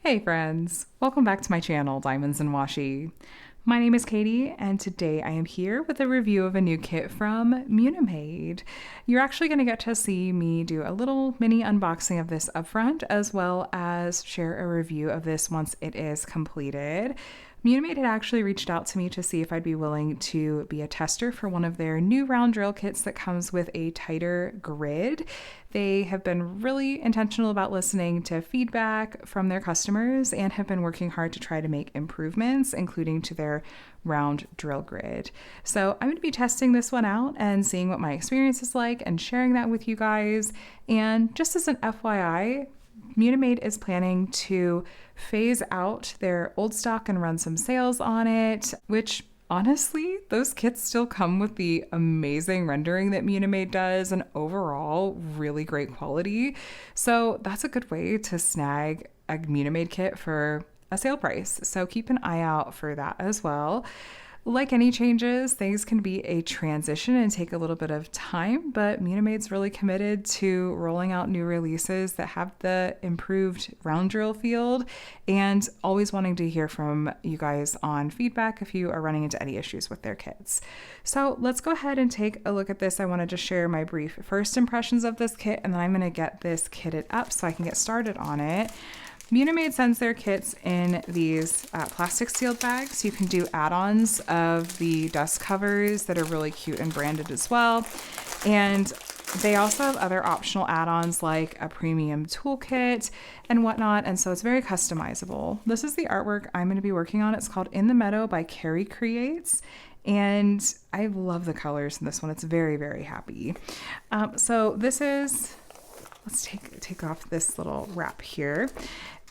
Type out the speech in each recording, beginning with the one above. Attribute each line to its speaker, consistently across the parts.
Speaker 1: Hey friends, welcome back to my channel, Diamonds and Washi. My name is Katie, and today I am here with a review of a new kit from Munimade. You're actually going to get to see me do a little mini unboxing of this upfront, as well as share a review of this once it is completed. Munimade had actually reached out to me to see if I'd be willing to be a tester for one of their new round drill kits that comes with a tighter grid. They have been really intentional about listening to feedback from their customers and have been working hard to try to make improvements, including to their round drill grid. So I'm going to be testing this one out and seeing what my experience is like and sharing that with you guys. And just as an FYI, Munimade is planning to phase out their old stock and run some sales on it, which honestly, those kits still come with the amazing rendering that Munimade does and overall really great quality. So that's a good way to snag a Munimade kit for a sale price. So keep an eye out for that as well. Like any changes, things can be a transition and take a little bit of time, but Munimade's really committed to rolling out new releases that have the improved round drill field and always wanting to hear from you guys on feedback if you are running into any issues with their kits. So let's go ahead and take a look at this. I want to just share my brief first impressions of this kit, and then I'm going to get this kitted up so I can get started on it. Munimade sends their kits in these plastic sealed bags. You can do add-ons of the dust covers that are really cute and branded as well. And they also have other optional add-ons like a premium toolkit and whatnot. And so it's very customizable. This is the artwork I'm going to be working on. It's called In the Meadow by Karii Creates. And I love the colors in this one. It's very, very happy. So this is, let's take off this little wrap here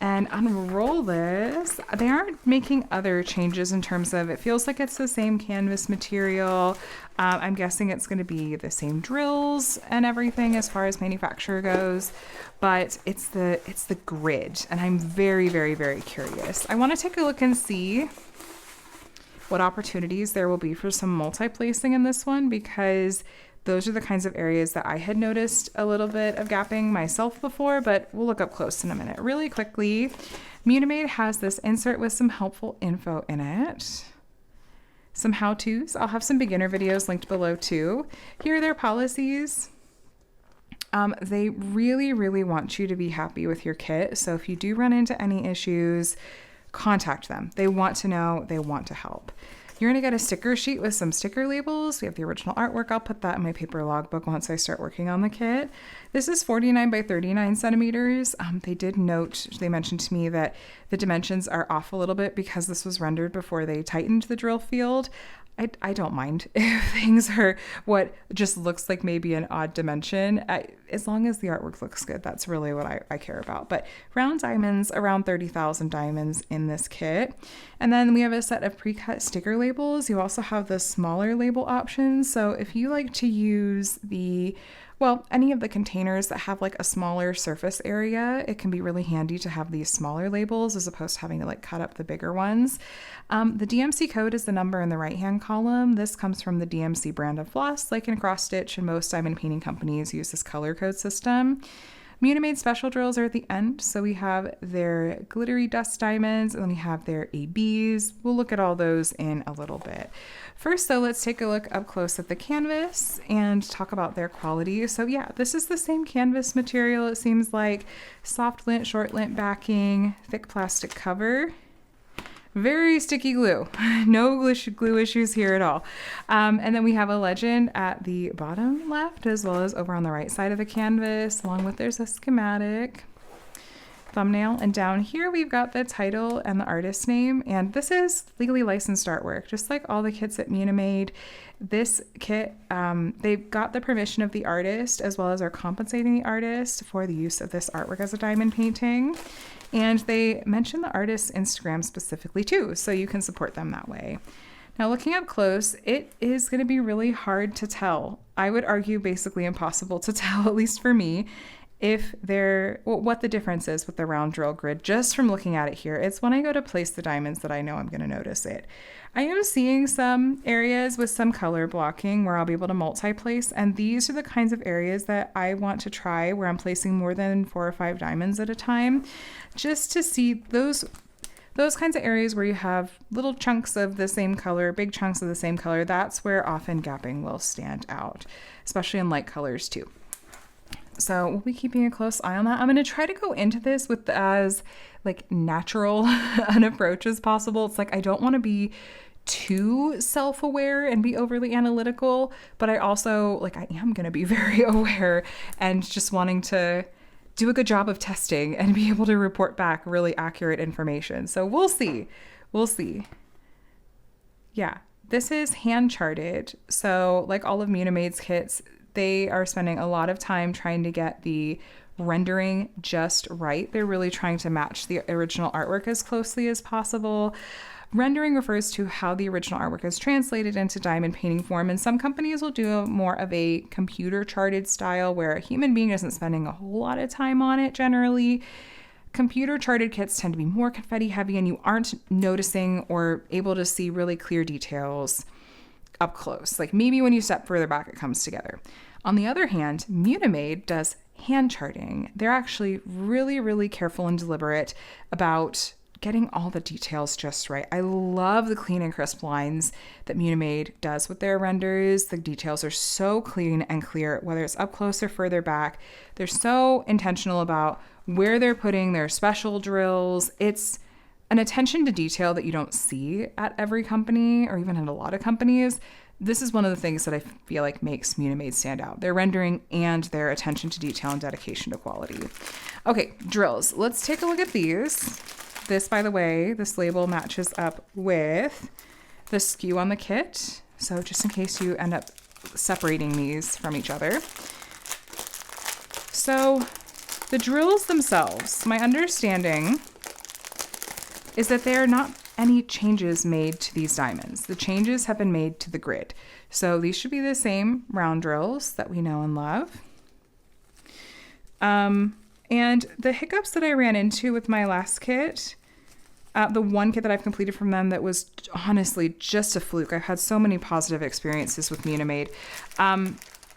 Speaker 1: and unroll this. They aren't making other changes in terms of, it feels like it's the same canvas material. I'm guessing it's going to be the same drills and everything as far as manufacturer goes, but it's the grid, and I'm very, very, very curious. I want to take a look and see what opportunities there will be for some multi-placing in this one, because those are the kinds of areas that I had noticed a little bit of gapping myself before, but we'll look up close in a minute. Really quickly, Munimade has this insert with some helpful info in it. Some how-tos. I'll have some beginner videos linked below too. Here are their policies. They really, really want you to be happy with your kit. So if you do run into any issues, contact them. They want to know, they want to help. You're going to get a sticker sheet with some sticker labels. We have the original artwork. I'll put that in my paper logbook once I start working on the kit. This is 49 by 39 centimeters. They mentioned to me that the dimensions are off a little bit because this was rendered before they tightened the drill field. I don't mind if things are what just looks like maybe an odd dimension. As long as the artwork looks good, that's really what I care about. But round diamonds, around 30,000 diamonds in this kit. And then we have a set of pre-cut sticker labels. You also have the smaller label options. So if you like to use any of the containers that have like a smaller surface area, it can be really handy to have these smaller labels as opposed to having to like cut up the bigger ones. The DMC code is the number in the right-hand column. This comes from the DMC brand of floss, like in cross stitch, and most diamond painting companies use this color code system. Munimade special drills are at the end. So we have their glittery dust diamonds, and then we have their ABs. We'll look at all those in a little bit. First, though, let's take a look up close at the canvas and talk about their quality. So yeah, this is the same canvas material. It seems like soft lint, short lint backing, thick plastic cover. Very sticky glue. No glue issues here at all. And then we have a legend at the bottom left, as well as over on the right side of the canvas, along with there's a schematic, thumbnail, and down here we've got the title and the artist's name. And this is legally licensed artwork, just like all the kits at Munimade. This kit, they've got the permission of the artist, as well as are compensating the artist for the use of this artwork as a diamond painting. And they mention the artist's Instagram specifically too, so you can support them that way. Now, looking up close, it is going to be really hard to tell. I would argue basically impossible to tell, at least for me, what the difference is with the round drill grid just from looking at it here. It's when I go to place the diamonds that I know I'm going to notice it. I am seeing some areas with some color blocking where I'll be able to multi-place, and these are the kinds of areas that I want to try where I'm placing more than 4 or 5 diamonds at a time, just to see those kinds of areas where you have little chunks of the same color, big chunks of the same color. That's where often gapping will stand out, especially in light colors too. So we'll be keeping a close eye on that. I'm going to try to go into this with as like natural an approach as possible. It's like I don't want to be too self-aware and be overly analytical, but I also I am going to be very aware and just wanting to do a good job of testing and be able to report back really accurate information. So we'll see. Yeah, this is hand charted. So like all of Munimade's kits, they are spending a lot of time trying to get the rendering just right. They're really trying to match the original artwork as closely as possible. Rendering refers to how the original artwork is translated into diamond painting form, and some companies will do more of a computer charted style where a human being isn't spending a whole lot of time on it generally. Computer charted kits tend to be more confetti heavy, and you aren't noticing or able to see really clear details up close. Like maybe when you step further back, it comes together. On the other hand, Munimade does hand charting. They're actually really, really careful and deliberate about getting all the details just right. I love the clean and crisp lines that Munimade does with their renders. The details are so clean and clear, whether it's up close or further back. They're so intentional about where they're putting their special drills. It's an attention to detail that you don't see at every company or even at a lot of companies. This is one of the things that I feel like makes Munimade stand out. Their rendering and their attention to detail and dedication to quality. Okay, drills. Let's take a look at these. This, by the way, this label matches up with the SKU on the kit. So just in case you end up separating these from each other. So the drills themselves, my understanding is that there are not any changes made to these diamonds. The changes have been made to the grid. So these should be the same round drills that we know and love. And the hiccups that I ran into with my last kit, the one kit that I've completed from them that was honestly just a fluke. I've had so many positive experiences with Munimade.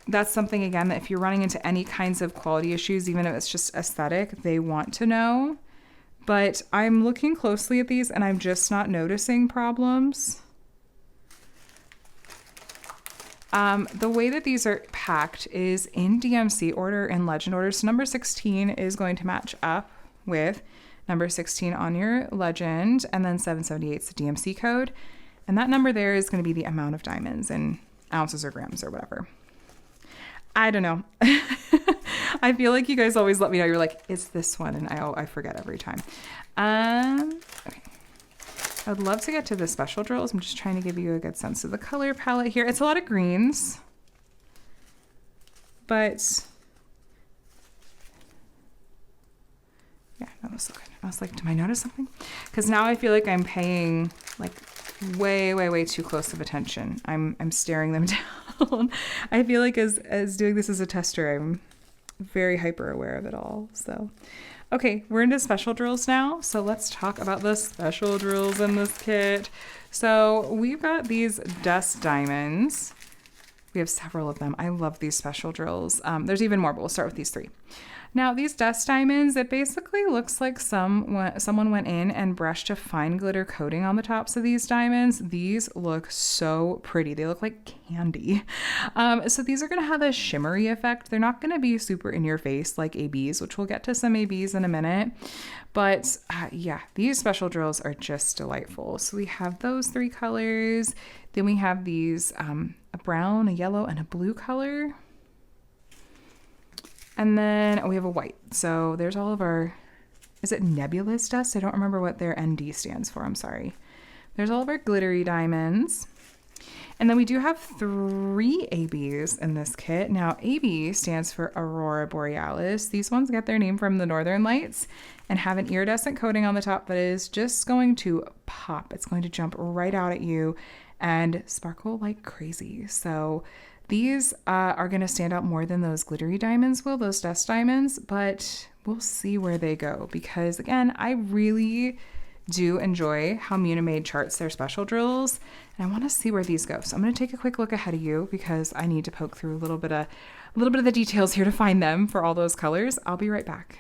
Speaker 1: That's something, again, that if you're running into any kinds of quality issues, even if it's just aesthetic, they want to know. But I'm looking closely at these and I'm just not noticing problems. The way that these are packed is in DMC order and legend order. So number 16 is going to match up with number 16 on your legend, and then 778 is the DMC code. And that number there is going to be the amount of diamonds in ounces or grams or whatever. I don't know. I feel like you guys always let me know. You're like, it's this one, and I forget every time. Okay. I'd love to get to the special drills. I'm just trying to give you a good sense of the color palette here. It's a lot of greens, but yeah, that was so good. I was like, do I notice something? Because now I feel like I'm paying like way too close of attention. I'm staring them down. I feel like as doing this as a tester, I'm very hyper aware of it all. So okay, we're into special drills now. So let's talk about the special drills in this kit. So we've got these dust diamonds. We have several of them. I love these special drills. There's even more, but we'll start with these 3. Now, these dust diamonds, it basically looks like someone went in and brushed a fine glitter coating on the tops of these diamonds. These look so pretty. They look like candy. So these are going to have a shimmery effect. They're not going to be super in your face like ABs, which we'll get to some ABs in a minute. But yeah, these special drills are just delightful. So we have those 3 colors. Then we have these, a brown, a yellow, and a blue color. And then we have a white. So there's all of our, is it nebulous dust? I don't remember what their ND stands for. I'm sorry. There's all of our glittery diamonds. And then we do have 3 ABs in this kit. Now, AB stands for Aurora Borealis. These ones get their name from the Northern Lights and have an iridescent coating on the top that is just going to pop. It's going to jump right out at you and sparkle like crazy. So These are going to stand out more than those glittery diamonds will, those dust diamonds, but we'll see where they go because, again, I really do enjoy how Munimade charts their special drills, and I want to see where these go. So I'm going to take a quick look ahead of you because I need to poke through a little bit of the details here to find them for all those colors. I'll be right back.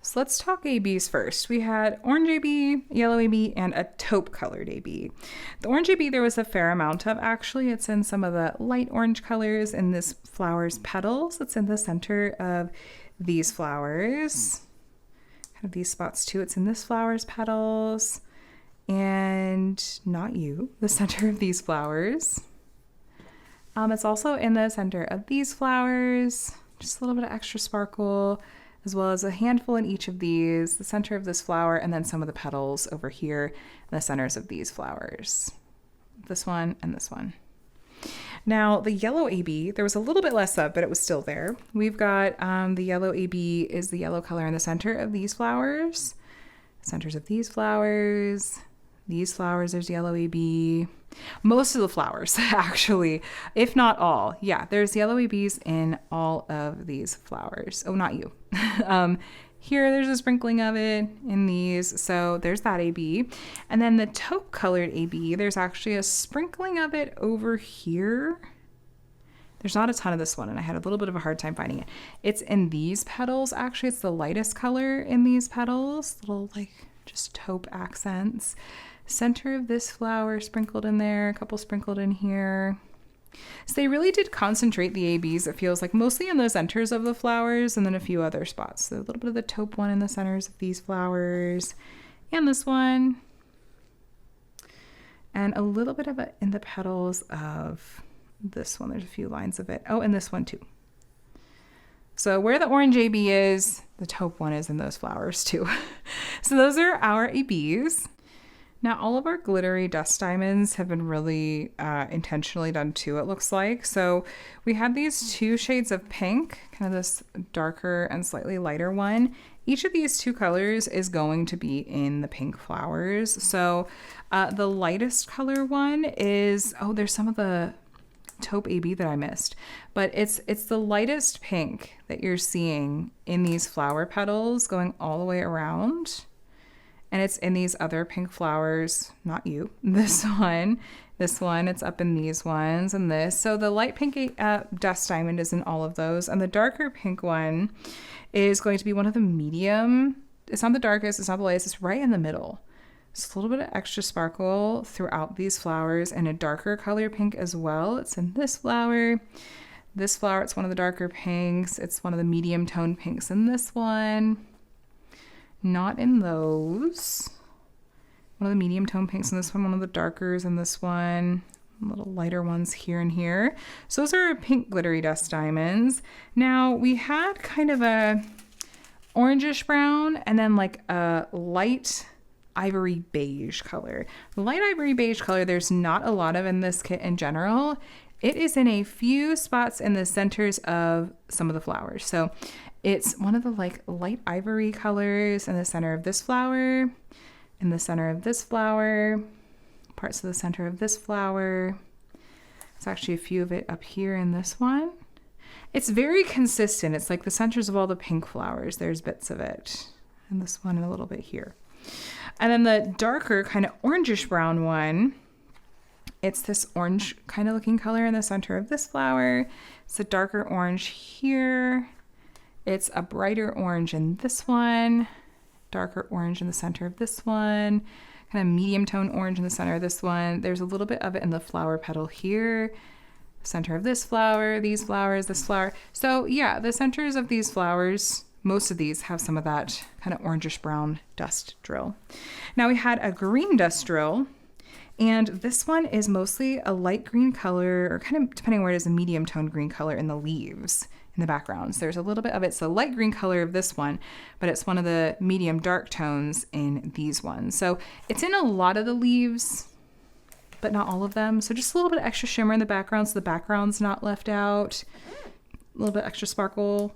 Speaker 1: So let's talk ABs first. We had orange AB, yellow AB, and a taupe colored AB. The orange AB there was a fair amount of actually. It's in some of the light orange colors in this flower's petals. It's in the center of these flowers. Kind of these spots too. It's in this flower's petals and not you, the center of these flowers. It's also in the center of these flowers, just a little bit of extra sparkle, as well as a handful in each of these, the center of this flower, and then some of the petals over here in the centers of these flowers. This one and this one. Now, the yellow AB, there was a little bit less of, but it was still there. We've got the yellow AB is the yellow color in the center of these flowers, centers of these flowers, there's yellow AB. Most of the flowers, actually, if not all. Yeah, there's yellow ABs in all of these flowers. Oh, not you. Here, there's a sprinkling of it in these. So there's that AB. And then the taupe colored AB, there's actually a sprinkling of it over here. There's not a ton of this one, and I had a little bit of a hard time finding it. It's in these petals, actually. It's the lightest color in these petals. Little, like, just taupe accents. Center of this flower sprinkled in there, a couple sprinkled in here. So they really did concentrate the ABs, it feels like, mostly in the centers of the flowers and then a few other spots. So a little bit of the taupe one in the centers of these flowers and this one. And a little bit of it in the petals of this one. There's a few lines of it. Oh, and this one too. So where the orange AB is, the taupe one is in those flowers too. So those are our ABs. Now, all of our glittery dust diamonds have been really intentionally done too, it looks like. So we had these two shades of pink, kind of this darker and slightly lighter one. Each of these two colors is going to be in the pink flowers. So the lightest color one is, oh, there's some of the taupe AB that I missed, but it's the lightest pink that you're seeing in these flower petals going all the way around. And it's in these other pink flowers, not you, this one, it's up in these ones and this. So the light pink dust diamond is in all of those. And the darker pink one is going to be one of the medium. It's not the darkest, it's not the lightest, it's right in the middle. It's a little bit of extra sparkle throughout these flowers and a darker color pink as well. It's in this flower, it's one of the darker pinks. It's one of the medium tone pinks in this one. Not in those. One of the medium tone pinks in this one of the darkers in this one. Little lighter ones here and here. So those are pink glittery dust diamonds. Now we had kind of a orangish brown and then like a light ivory beige color. The light ivory beige color, there's not a lot of in this kit in general. It is in a few spots in the centers of some of the flowers. So it's one of the like light ivory colors in the center of this flower, in the center of this flower, parts of the center of this flower. It's actually a few of it up here in this one. It's very consistent. It's like the centers of all the pink flowers. There's bits of it. And this one and a little bit here. And then the darker kind of orangish brown one, it's this orange kind of looking color in the center of this flower. It's a darker orange here. It's a brighter orange in this one, darker orange in the center of this one, kind of medium tone orange in the center of this one. There's a little bit of it in the flower petal here, center of this flower, these flowers, this flower. So yeah, the centers of these flowers, most of these have some of that kind of orangish brown dust drill. Now we had a green dust drill, and this one is mostly a light green color, or kind of depending where it is, a medium tone green color in the leaves. In the backgrounds. There's a little bit of it. It's the light green color of this one, but it's one of the medium dark tones in these ones. So it's in a lot of the leaves, but not all of them. So just a little bit of extra shimmer in the background so the background's not left out. A little bit extra sparkle.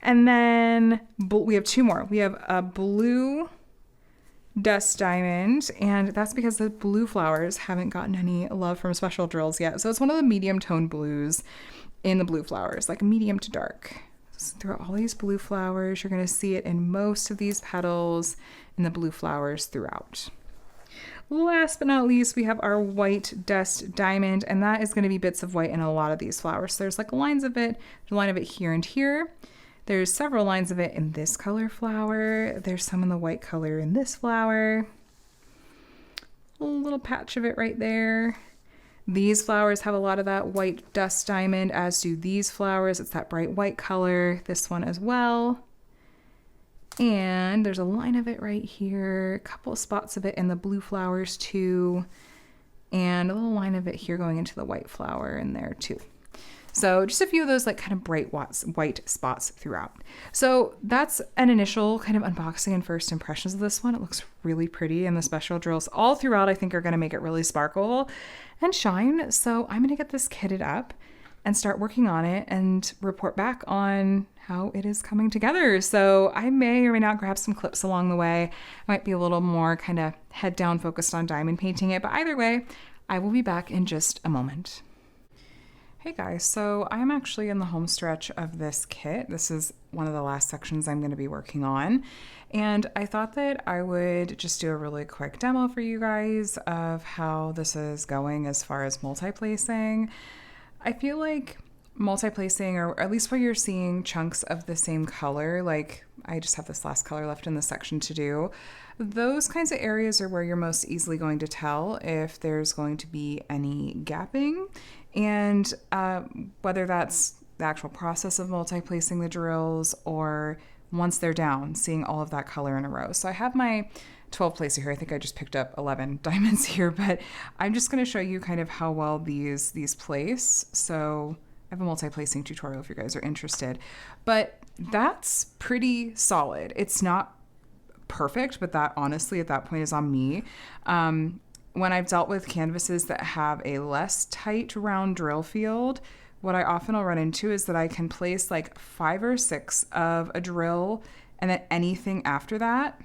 Speaker 1: And then we have two more. We have a blue dust diamond, and that's because the blue flowers haven't gotten any love from special drills yet. So it's one of the medium tone blues in the blue flowers, like medium to dark. So throughout all these blue flowers, you're going to see it in most of these petals and the blue flowers throughout. Last but not least, we have our white dust diamond, and that is going to be bits of white in a lot of these flowers. So there's like lines of it, a line of it here and here. There's several lines of it in this color flower. There's some in the white color in this flower. A little patch of it right there. These flowers have a lot of that white dust diamond, as do these flowers. It's that bright white color. This one as well. And there's a line of it right here. A couple of spots of it in the blue flowers too. And a little line of it here going into the white flower in there too. So just a few of those like kind of bright white spots throughout. So that's an initial kind of unboxing and first impressions of this one. It looks really pretty, and the special drills all throughout I think are going to make it really sparkle and shine. So I'm going to get this kitted up and start working on it and report back on how it is coming together. So I may or may not grab some clips along the way. I might be a little more kind of head down focused on diamond painting it, but either way, I will be back in just a moment. Hey guys, so I'm actually in the home stretch of this kit. This is one of the last sections I'm going to be working on. And I thought that I would just do a really quick demo for you guys of how this is going as far as multiplacing. I feel like multiplacing, or at least where you're seeing chunks of the same color, like I just have this last color left in this section to do, those kinds of areas are where you're most easily going to tell if there's going to be any gapping. And whether that's the actual process of multiplacing the drills or once they're down, seeing all of that color in a row. So I have my 12 placer here. I think I just picked up 11 diamonds here, but I'm just going to show you kind of how well these place. So I have a multiplacing tutorial if you guys are interested, but that's pretty solid. It's not perfect, but that honestly at that point is on me. When I've dealt with canvases that have a less tight round drill field, what I often will run into is that I can place like 5 or 6 of a drill, and then anything after that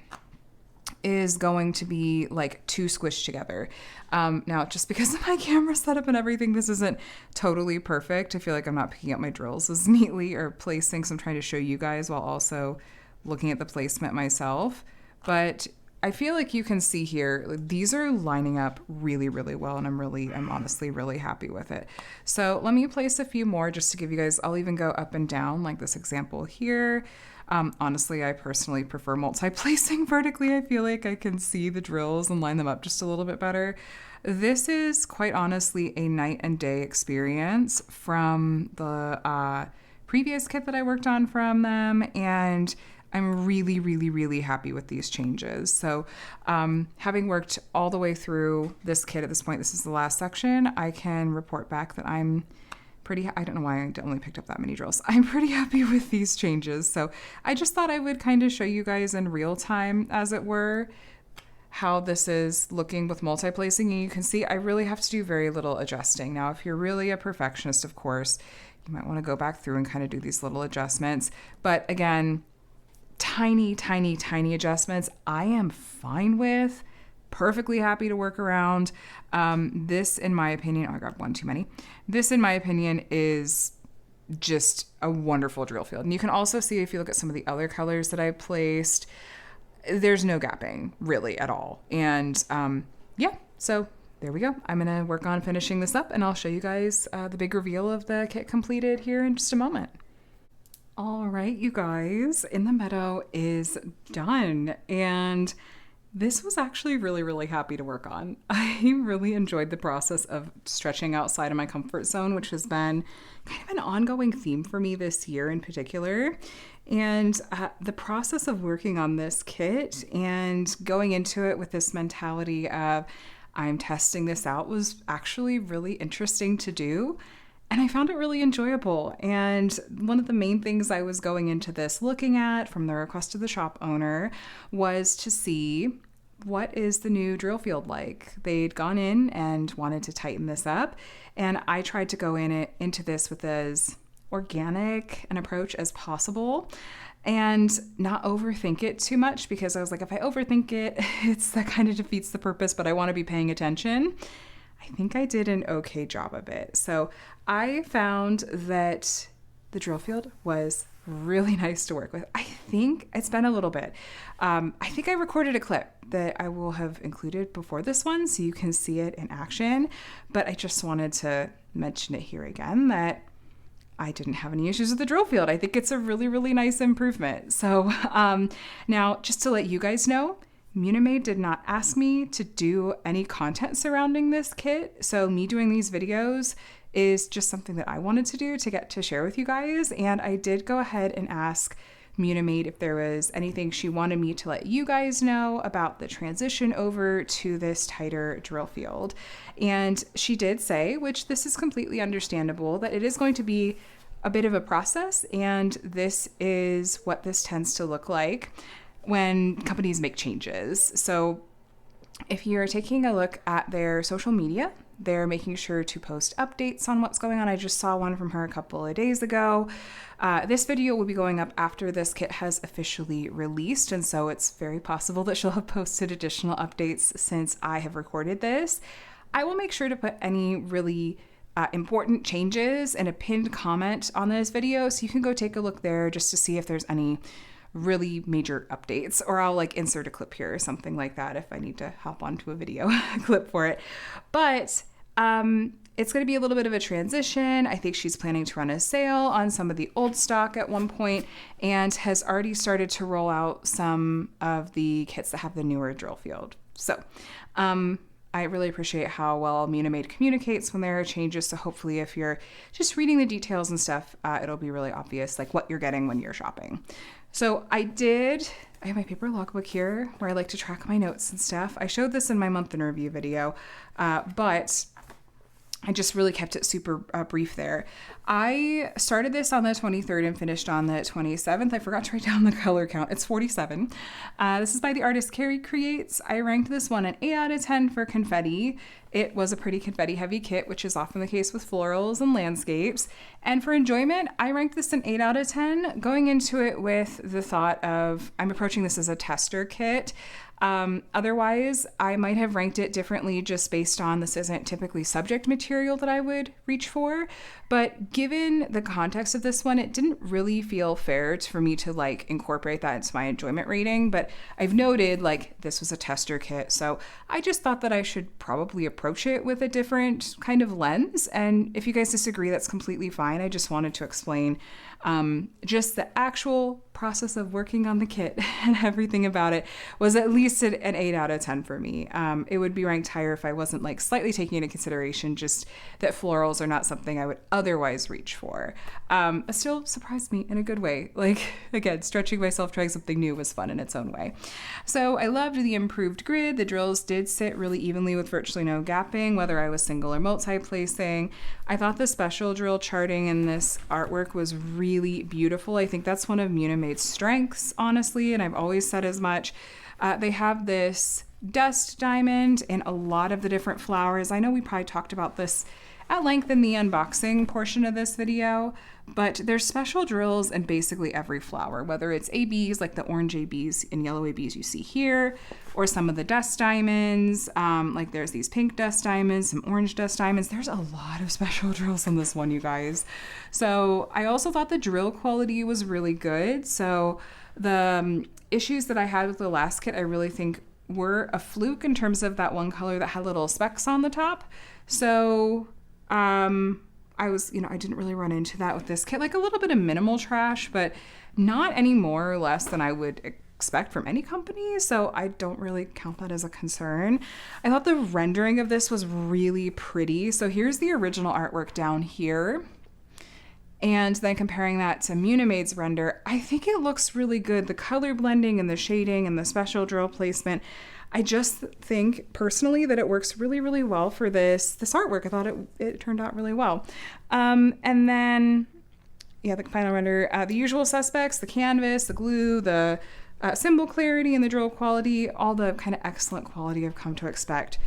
Speaker 1: is going to be like too squished together. Now, just because of my camera setup and everything, this isn't totally perfect. I feel like I'm not picking up my drills as neatly or placing, so I'm trying to show you guys while also looking at the placement myself. But I feel like you can see here, these are lining up really, really well, and I'm honestly really happy with it. So let me place a few more just to give you guys, I'll even go up and down like this example here. Honestly, I personally prefer multi-placing vertically. I feel like I can see the drills and line them up just a little bit better. This is quite honestly a night and day experience from the previous kit that I worked on from them, and I'm really, really, really happy with these changes. So having worked all the way through this kit at this point, this is the last section, I can report back that I'm pretty, I don't know why I only picked up that many drills. I'm pretty happy with these changes. So I just thought I would kind of show you guys in real time, as it were, how this is looking with multiplacing. And you can see I really have to do very little adjusting. Now, if you're really a perfectionist, of course, you might want to go back through and kind of do these little adjustments. But again, tiny, tiny, tiny adjustments I am fine with, perfectly happy to work around. This, in my opinion, oh, I grabbed one too many. This, in my opinion, is just a wonderful drill field. And you can also see, if you look at some of the other colors that I placed, there's no gapping really at all. And yeah, so there we go. I'm going to work on finishing this up, and I'll show you guys the big reveal of the kit completed here in just a moment. All right, you guys, In the Meadow is done, and this was actually really, really happy to work on. I really enjoyed the process of stretching outside of my comfort zone, which has been kind of an ongoing theme for me this year in particular. And the process of working on this kit and going into it with this mentality of I'm testing this out was actually really interesting to do. And I found it really enjoyable. And one of the main things I was going into this looking at from the request of the shop owner was to see, what is the new drill field like? They'd gone in and wanted to tighten this up. And I tried to go into this with as organic an approach as possible and not overthink it too much, because I was like, if I overthink it, that kind of defeats the purpose, but I want to be paying attention. I think I did an okay job of it. So I found that the drill field was really nice to work with. I think it's been a little bit. I think I recorded a clip that I will have included before this one so you can see it in action, but I just wanted to mention it here again that I didn't have any issues with the drill field. I think it's a really, really nice improvement. So now, just to let you guys know, Munimade did not ask me to do any content surrounding this kit. So me doing these videos is just something that I wanted to do to get to share with you guys. And I did go ahead and ask Munimade if there was anything she wanted me to let you guys know about the transition over to this tighter drill field. And she did say, which this is completely understandable, that it is going to be a bit of a process, and this is what this tends to look like when companies make changes. So if you're taking a look at their social media, they're making sure to post updates on what's going on. I just saw one from her a couple of days ago. This video will be going up after this kit has officially released, and so it's very possible that she'll have posted additional updates since I have recorded this. I will make sure to put any really important changes in a pinned comment on this video, so you can go take a look there just to see if there's any really major updates, or I'll like insert a clip here or something like that if I need to hop onto a video clip for it. But it's going to be a little bit of a transition. I think she's planning to run a sale on some of the old stock at one point, and has already started to roll out some of the kits that have the newer drill field. So I really appreciate how well Munimade communicates when there are changes. So hopefully if you're just reading the details and stuff, it'll be really obvious like what you're getting when you're shopping. So I have my paper logbook here where I like to track my notes and stuff. I showed this in my month in review video, but I just really kept it super brief there. I started this on the 23rd and finished on the 27th. I forgot to write down the color count. It's 47. This is by the artist Karii Creates. I ranked this one an 8 out of 10 for confetti. It was a pretty confetti heavy kit, which is often the case with florals and landscapes. And for enjoyment, I ranked this an 8 out of 10, going into it with the thought of I'm approaching this as a tester kit. Otherwise, I might have ranked it differently just based on this isn't typically subject material that I would reach for. But given the context of this one, it didn't really feel fair for me to like incorporate that into my enjoyment rating. But I've noted like this was a tester kit, so I just thought that I should probably approach it with a different kind of lens. And if you guys disagree, that's completely fine. I just wanted to explain just the actual process of working on the kit and everything about it was at least an 8 out of 10 for me. It would be ranked higher if I wasn't like slightly taking into consideration just that florals are not something I would otherwise reach for. It still surprised me in a good way. Like, again, stretching myself, trying something new was fun in its own way. So I loved the improved grid. The drills did sit really evenly with virtually no gapping, whether I was single or multi-placing. I thought the special drill charting in this artwork was really beautiful. I think that's one of Munimade's strengths, honestly, and I've always said as much. They have this dust diamond and a lot of the different flowers. I know we probably talked about this at length in the unboxing portion of this video, but there's special drills in basically every flower, whether it's ABs like the orange ABs and yellow ABs you see here, or some of the dust diamonds, like there's these pink dust diamonds, some orange dust diamonds. There's a lot of special drills on this one, you guys. So I also thought the drill quality was really good. So the issues that I had with the last kit, I really think were a fluke in terms of that one color that had little specks on the top. So I didn't really run into that with this kit, like a little bit of minimal trash, but not any more or less than I would expect from any company. So I don't really count that as a concern. I thought the rendering of this was really pretty. So here's the original artwork down here. And then comparing that to Munimade's render, I think it looks really good. The color blending and the shading and the special drill placement. I just think personally that it works really, really well for this artwork. I thought it turned out really well. And then, yeah, the final render, the usual suspects, the canvas, the glue, the symbol clarity and the drill quality, all the kind of excellent quality I've come to expect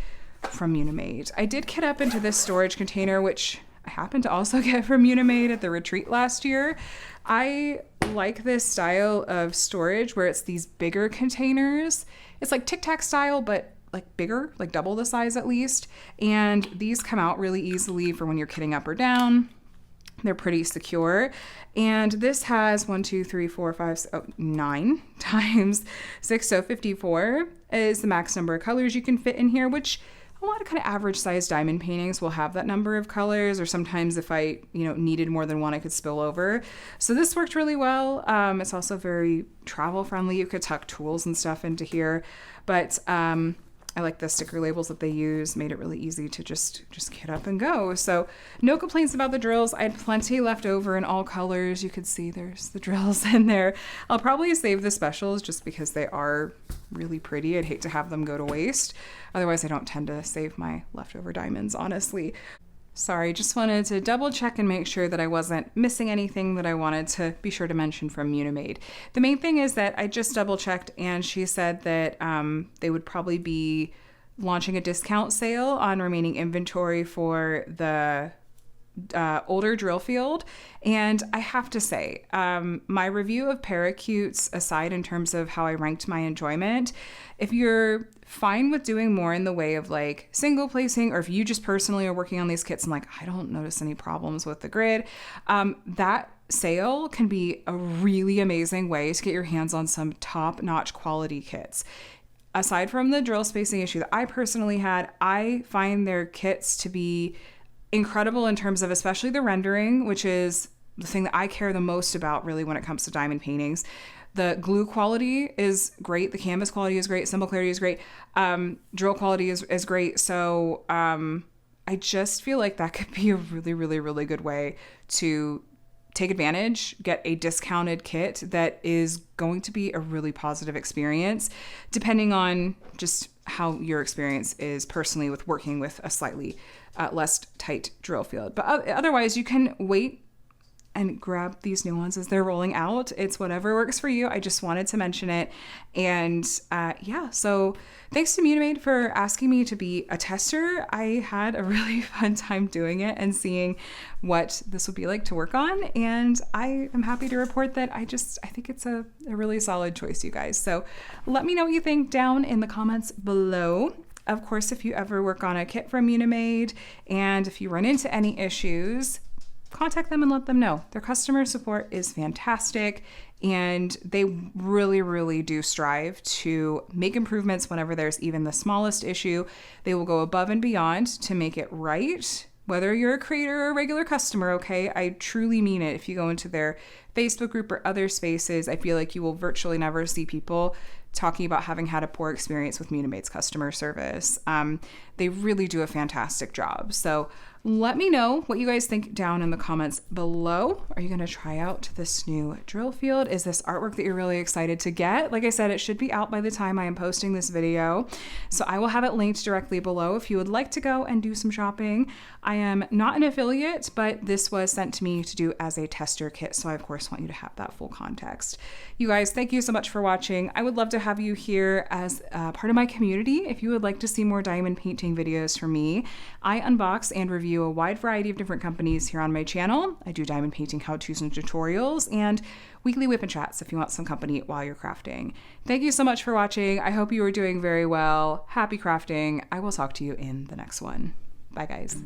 Speaker 1: from Munimade. I did kit up into this storage container, which I happened to also get from Munimade at the retreat last year. I like this style of storage where it's these bigger containers. It's like Tic Tac style, but like bigger, like double the size at least. And these come out really easily for when you're kitting up or down. They're pretty secure. And this has 9 times 6, so 54 is the max number of colors you can fit in here, which a lot of kind of average sized diamond paintings will have that number of colors, or sometimes if I, needed more than one, I could spill over. So this worked really well. It's also very travel friendly. You could tuck tools and stuff into here, but I like the sticker labels that they use, made it really easy to just kit up and go. So no complaints about the drills. I had plenty left over in all colors. You could see there's the drills in there. I'll probably save the specials just because they are really pretty. I'd hate to have them go to waste. Otherwise, I don't tend to save my leftover diamonds, honestly. Sorry, just wanted to double check and make sure that I wasn't missing anything that I wanted to be sure to mention from Munimade. The main thing is that I just double checked and she said that they would probably be launching a discount sale on remaining inventory for the older drill field. And I have to say, my review of Paracutes aside in terms of how I ranked my enjoyment, if you're fine with doing more in the way of like single placing, or if you just personally are working on these kits and like, I don't notice any problems with the grid, that sale can be a really amazing way to get your hands on some top-notch quality kits. Aside from the drill spacing issue that I personally had, I find their kits to be incredible in terms of especially the rendering, which is the thing that I care the most about really when it comes to diamond paintings. The glue quality is great. The canvas quality is great. Symbol clarity is great. Drill quality is great. So I just feel like that could be a really, really, really good way to take advantage, get a discounted kit that is going to be a really positive experience, depending on just how your experience is personally with working with a slightly less tight drill field. But otherwise, you can wait and grab these new ones as they're rolling out. It's whatever works for you. I just wanted to mention it. And so thanks to Munimade for asking me to be a tester. I had a really fun time doing it and seeing what this would be like to work on. And I am happy to report that I think it's a really solid choice, you guys. So let me know what you think down in the comments below. Of course, if you ever work on a kit from Munimade and if you run into any issues, contact them and let them know. Their customer support is fantastic and they really, really do strive to make improvements whenever there's even the smallest issue. They will go above and beyond to make it right, whether you're a creator or a regular customer, okay? I truly mean it. If you go into their Facebook group or other spaces, I feel like you will virtually never see people talking about having had a poor experience with Munimade's customer service. They really do a fantastic job. So let me know what you guys think down in the comments below. Are you going to try out this new drill field? Is this artwork that you're really excited to get? Like I said, it should be out by the time I am posting this video. So I will have it linked directly below if you would like to go and do some shopping. I am not an affiliate, but this was sent to me to do as a tester kit. So I, of course, want you to have that full context. You guys, thank you so much for watching. I would love to have you here as part of my community. If you would like to see more diamond painting videos from me, I unbox and review a wide variety of different companies here on my channel. I do diamond painting how-tos and tutorials and weekly whip and chats if you want some company while you're crafting. Thank you so much for watching. I hope you are doing very well. Happy crafting. I will talk to you in the next one. Bye, guys.